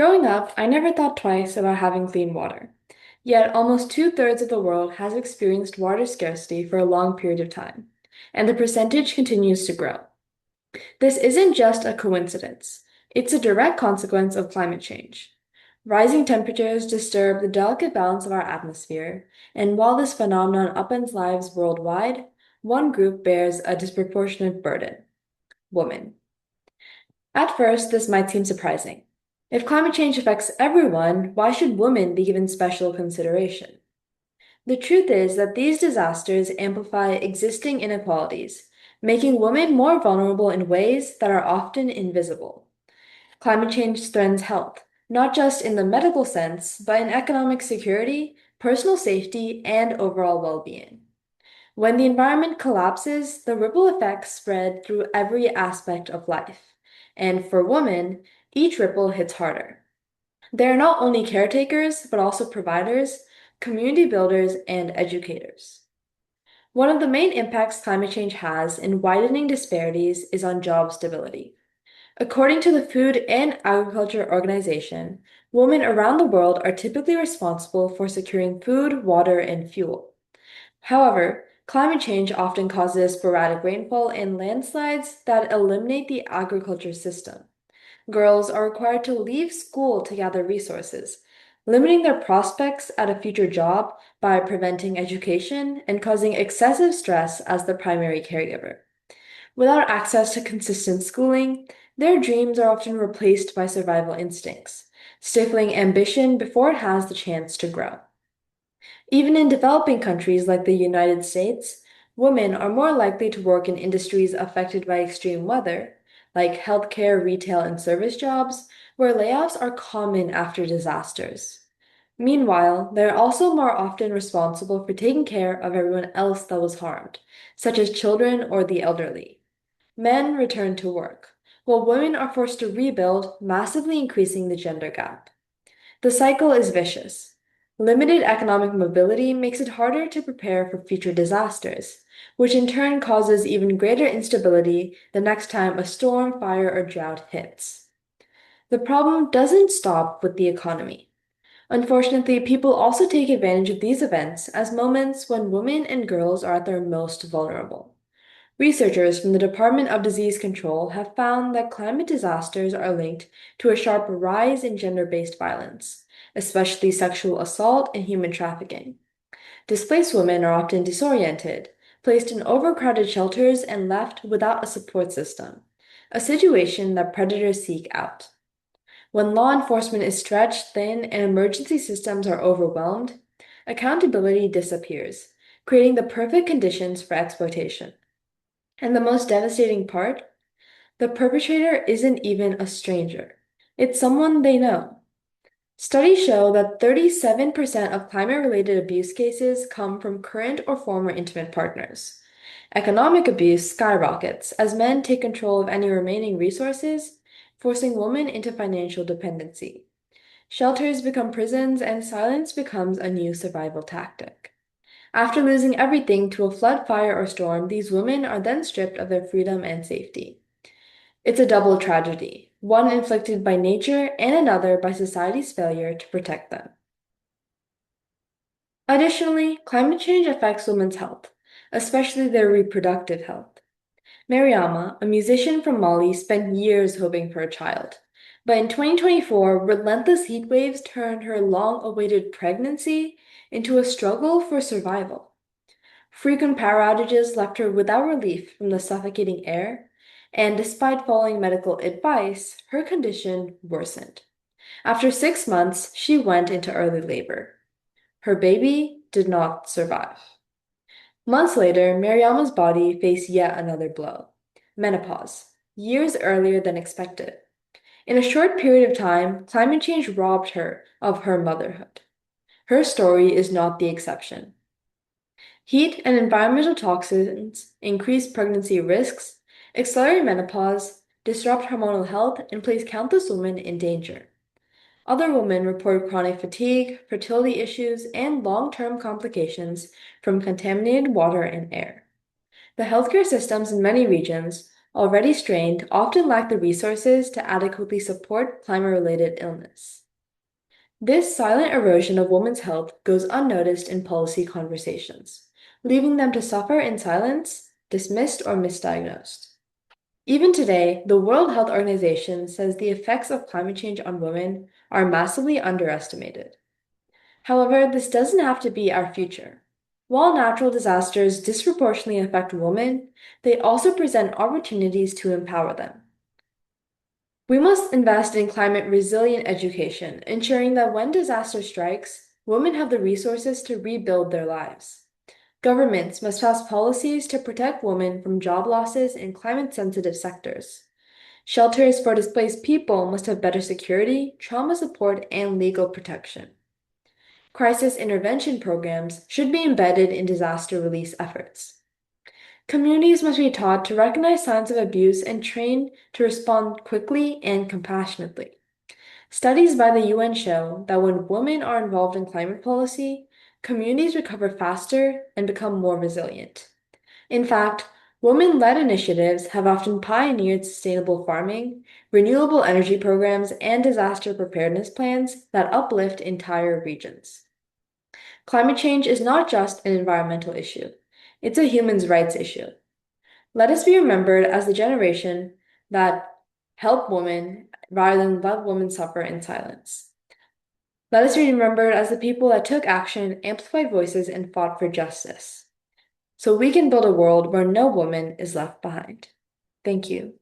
Growing up, I never thought twice about having clean water. Yet, almost two-thirds of the world has experienced water scarcity for a long period of time, and the percentage continues to grow. This isn't just a coincidence, it's a direct consequence of climate change. Rising temperatures disturb the delicate balance of our atmosphere, and while this phenomenon upends lives worldwide, one group bears a disproportionate burden: women. At first, this might seem surprising. If climate change affects everyone, why should women be given special consideration? The truth is that these disasters amplify existing inequalities, making women more vulnerable in ways that are often invisible. Climate change threatens health, not just in the medical sense, but in economic security, personal safety, and overall well-being. When the environment collapses, the ripple effects spread through every aspect of life. And for women, each ripple hits harder. They are not only caretakers, but also providers, community builders, and educators. One of the main impacts climate change has in widening disparities is on job stability. According to the Food and Agriculture Organization, women around the world are typically responsible for securing food, water, and fuel. However, climate change often causes sporadic rainfall and landslides that eliminate the agriculture system. Girls are required to leave school to gather resources, limiting their prospects at a future job by preventing education and causing excessive stress as the primary caregiver. Without access to consistent schooling, their dreams are often replaced by survival instincts, stifling ambition before it has the chance to grow. Even in developing countries like the United States, women are more likely to work in industries affected by extreme weather, like healthcare, retail, and service jobs, where layoffs are common after disasters. Meanwhile, they're also more often responsible for taking care of everyone else that was harmed, such as children or the elderly. Men return to work, while women are forced to rebuild, massively increasing the gender gap. The cycle is vicious. Limited economic mobility makes it harder to prepare for future disasters, which in turn causes even greater instability the next time a storm, fire, or drought hits. The problem doesn't stop with the economy. Unfortunately, people also take advantage of these events as moments when women and girls are at their most vulnerable. Researchers from the Department of Disease Control have found that climate disasters are linked to a sharp rise in gender-based violence, especially sexual assault and human trafficking. Displaced women are often disoriented, placed in overcrowded shelters, and left without a support system, a situation that predators seek out. When law enforcement is stretched thin and emergency systems are overwhelmed, accountability disappears, creating the perfect conditions for exploitation. And the most devastating part? The perpetrator isn't even a stranger. It's someone they know. Studies show that 37% of climate-related abuse cases come from current or former intimate partners. Economic abuse skyrockets as men take control of any remaining resources, forcing women into financial dependency. Shelters become prisons, and silence becomes a new survival tactic. After losing everything to a flood, fire, or storm, these women are then stripped of their freedom and safety. It's a double tragedy, one inflicted by nature and another by society's failure to protect them. Additionally, climate change affects women's health, especially their reproductive health. Mariama, a musician from Mali, spent years hoping for a child. But in 2024, relentless heat waves turned her long-awaited pregnancy into a struggle for survival. Frequent power outages left her without relief from the suffocating air, and despite following medical advice, her condition worsened. After 6 months, she went into early labor. Her baby did not survive. Months later, Mariama's body faced yet another blow: menopause, years earlier than expected. In a short period of time, climate change robbed her of her motherhood. Her story is not the exception. Heat and environmental toxins increase pregnancy risks, accelerate menopause, disrupt hormonal health, and place countless women in danger. Other women report chronic fatigue, fertility issues, and long-term complications from contaminated water and air. The healthcare systems in many regions, already strained, often lack the resources to adequately support climate-related illness. This silent erosion of women's health goes unnoticed in policy conversations, leaving them to suffer in silence, dismissed, or misdiagnosed. Even today, the World Health Organization says the effects of climate change on women are massively underestimated. However, this doesn't have to be our future. While natural disasters disproportionately affect women, they also present opportunities to empower them. We must invest in climate resilient education, ensuring that when disaster strikes, women have the resources to rebuild their lives. Governments must pass policies to protect women from job losses in climate sensitive sectors. Shelters for displaced people must have better security, trauma support, and legal protection. Crisis intervention programs should be embedded in disaster release efforts. Communities must be taught to recognize signs of abuse and trained to respond quickly and compassionately. Studies by the UN show that when women are involved in climate policy, communities recover faster and become more resilient. In fact, women-led initiatives have often pioneered sustainable farming, renewable energy programs, and disaster preparedness plans that uplift entire regions. Climate change is not just an environmental issue, it's a human rights issue. Let us be remembered as the generation that helped women rather than let women suffer in silence. Let us be remembered as the people that took action, amplified voices, and fought for justice. So we can build a world where no woman is left behind. Thank you.